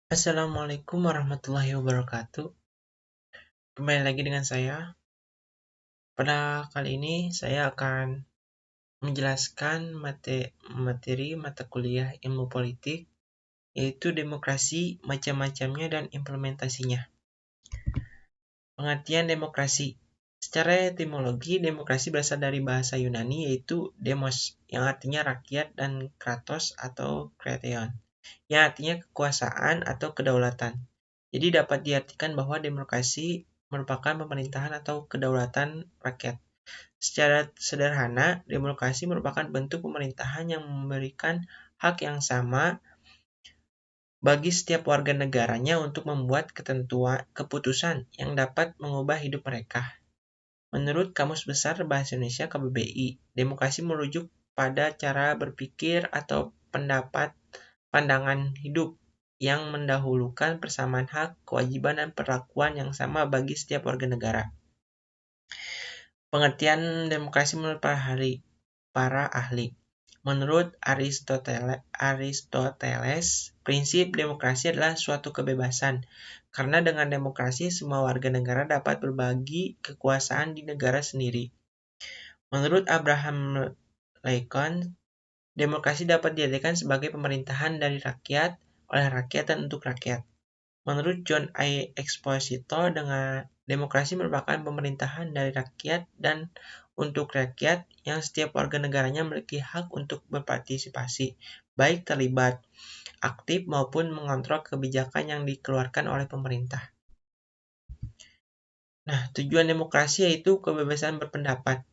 Assalamualaikum warahmatullahi wabarakatuh. Kembali lagi dengan saya. Pada kali ini saya akan menjelaskan materi mata kuliah ilmu politik, yaitu demokrasi, macam-macamnya dan implementasinya. Pengertian demokrasi. Secara etimologi, demokrasi berasal dari bahasa Yunani yaitu demos, yang artinya rakyat, dan kratos atau krateion, yang artinya kekuasaan atau kedaulatan. Jadi dapat diartikan bahwa demokrasi merupakan pemerintahan atau kedaulatan rakyat. Secara sederhana, demokrasi merupakan bentuk pemerintahan yang memberikan hak yang sama bagi setiap warga negaranya untuk membuat keputusan yang dapat mengubah hidup mereka. Menurut Kamus Besar Bahasa Indonesia KBBI, demokrasi merujuk pada cara berpikir atau pandangan hidup yang mendahulukan persamaan hak, kewajiban, dan perlakuan yang sama bagi setiap warga negara. Pengertian demokrasi menurut para ahli. Menurut Aristoteles, prinsip demokrasi adalah suatu kebebasan, karena dengan demokrasi semua warga negara dapat berbagi kekuasaan di negara sendiri. Menurut Abraham Lincoln, demokrasi dapat diartikan sebagai pemerintahan dari rakyat, oleh rakyat, dan untuk rakyat. Menurut John I. Exposito, demokrasi merupakan pemerintahan dari rakyat dan untuk rakyat yang setiap warga negaranya memiliki hak untuk berpartisipasi, baik terlibat, aktif, maupun mengontrol kebijakan yang dikeluarkan oleh pemerintah. Nah, tujuan demokrasi yaitu kebebasan berpendapat.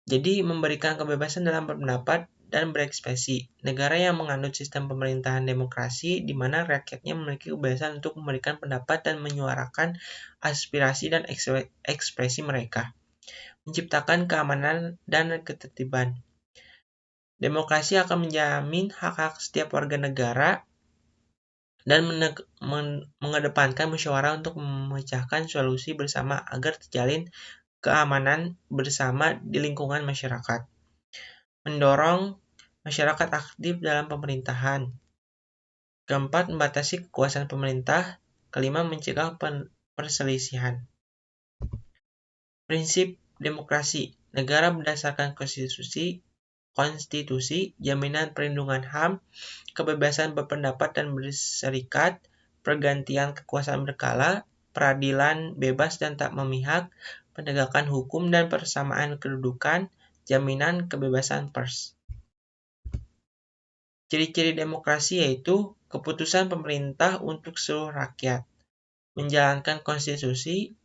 Jadi, memberikan kebebasan dalam berpendapat dan berekspresi. Negara yang menganut sistem pemerintahan demokrasi di mana rakyatnya memiliki kebebasan untuk memberikan pendapat dan menyuarakan aspirasi dan ekspresi mereka. Menciptakan keamanan dan ketertiban. Demokrasi akan menjamin hak-hak setiap warga negara dan mengedepankan musyawarah untuk memecahkan solusi bersama agar terjalin keamanan bersama di lingkungan masyarakat. Mendorong masyarakat aktif dalam pemerintahan. Keempat, membatasi kekuasaan pemerintah. Kelima, mencegah perselisihan. Prinsip demokrasi. Negara berdasarkan konstitusi, jaminan perlindungan HAM, kebebasan berpendapat dan berserikat, pergantian kekuasaan berkala, peradilan bebas dan tak memihak, penegakan hukum dan persamaan kedudukan, jaminan kebebasan pers. Ciri-ciri demokrasi yaitu keputusan pemerintah untuk seluruh rakyat, menjalankan konstitusi,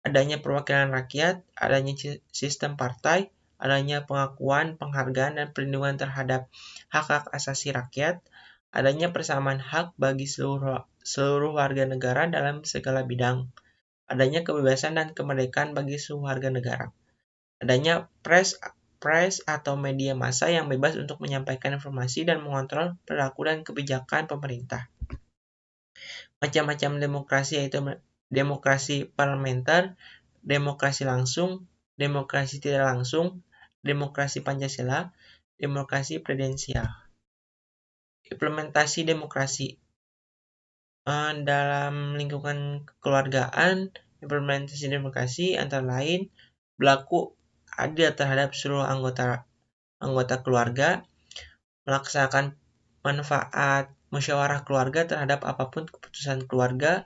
adanya perwakilan rakyat, adanya sistem partai, adanya pengakuan, penghargaan, dan perlindungan terhadap hak-hak asasi rakyat, adanya persamaan hak bagi seluruh warga negara dalam segala bidang, adanya kebebasan dan kemerdekaan bagi seluruh warga negara, adanya pres atau media massa yang bebas untuk menyampaikan informasi dan mengontrol perilaku dan kebijakan pemerintah. Macam-macam demokrasi yaitu demokrasi parlementer, demokrasi langsung, demokrasi tidak langsung, demokrasi Pancasila, demokrasi presidensial. Implementasi demokrasi. Dalam lingkungan kekeluargaan, implementasi demokrasi antara lain berlaku adil terhadap seluruh anggota keluarga, melaksanakan manfaat musyawarah keluarga terhadap apapun keputusan keluarga,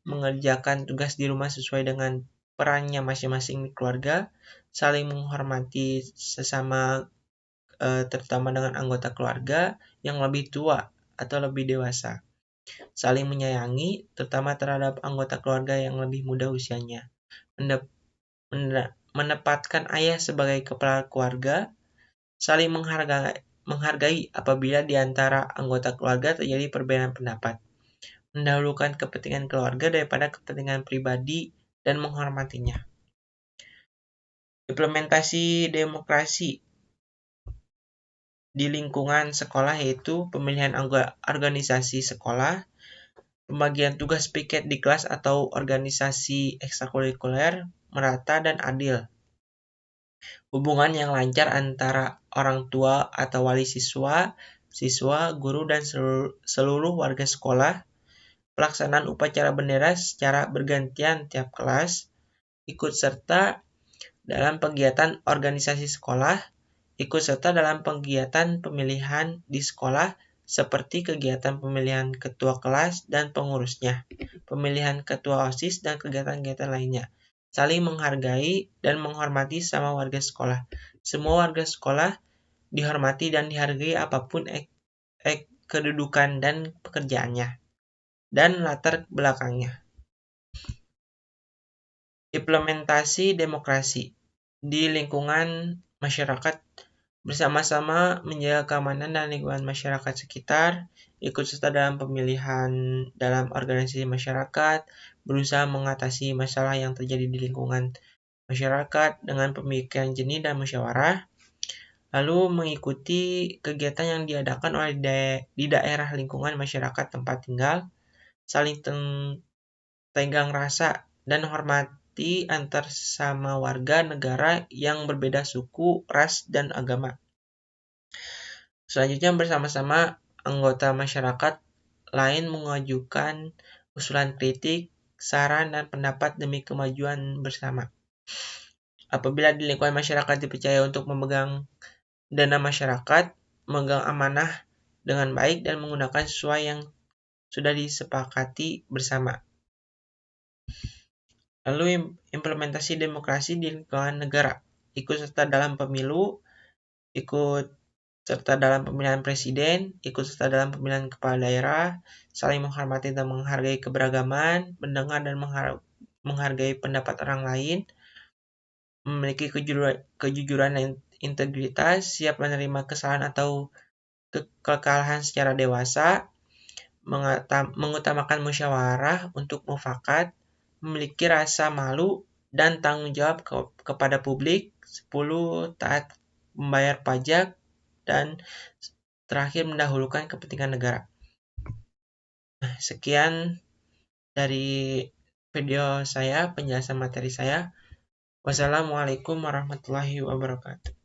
mengerjakan tugas di rumah sesuai dengan perannya masing-masing di keluarga, saling menghormati sesama terutama dengan anggota keluarga yang lebih tua atau lebih dewasa, saling menyayangi terutama terhadap anggota keluarga yang lebih muda usianya, menempatkan ayah sebagai kepala keluarga, saling menghargai apabila di antara anggota keluarga terjadi perbedaan pendapat, mendahulukan kepentingan keluarga daripada kepentingan pribadi, dan menghormatinya. Implementasi demokrasi di lingkungan sekolah yaitu pemilihan organisasi sekolah, pembagian tugas piket di kelas atau organisasi ekstrakurikuler merata dan adil, hubungan yang lancar antara orang tua atau wali siswa, guru, dan seluruh warga sekolah, pelaksanaan upacara bendera secara bergantian tiap kelas, ikut serta dalam kegiatan organisasi sekolah, ikut serta dalam kegiatan pemilihan di sekolah seperti kegiatan pemilihan ketua kelas dan pengurusnya, pemilihan ketua OSIS, dan kegiatan-kegiatan lainnya. Saling menghargai dan menghormati sama warga sekolah. Semua warga sekolah dihormati dan dihargai apapun kedudukan dan pekerjaannya, dan latar belakangnya. Implementasi demokrasi di lingkungan masyarakat bersama-sama menjaga keamanan dan lingkungan masyarakat sekitar, ikut serta dalam pemilihan dalam organisasi masyarakat, berusaha mengatasi masalah yang terjadi di lingkungan masyarakat dengan pemikiran jernih dan musyawarah, lalu mengikuti kegiatan yang diadakan oleh di daerah lingkungan masyarakat tempat tinggal, saling tenggang rasa dan hormati antar sesama warga negara yang berbeda suku, ras, dan agama. Selanjutnya, bersama-sama anggota masyarakat lain mengajukan usulan kritik, saran, dan pendapat demi kemajuan bersama. Apabila di lingkungan masyarakat dipercaya untuk memegang dana masyarakat, memegang amanah dengan baik, dan menggunakan sesuai yang sudah disepakati bersama. Lalu implementasi demokrasi di lingkungan negara. Ikut serta dalam pemilu, ikut serta dalam pemilihan presiden, ikut serta dalam pemilihan kepala daerah, saling menghormati dan menghargai keberagaman, mendengar dan menghargai pendapat orang lain, memiliki kejujuran dan integritas, siap menerima kesalahan atau kekalahan secara dewasa, mengutamakan musyawarah untuk mufakat, memiliki rasa malu dan tanggung jawab kepada publik, 10. Taat membayar pajak, dan terakhir mendahulukan kepentingan negara. Nah, sekian dari video saya, penjelasan materi saya. Wassalamualaikum warahmatullahi wabarakatuh.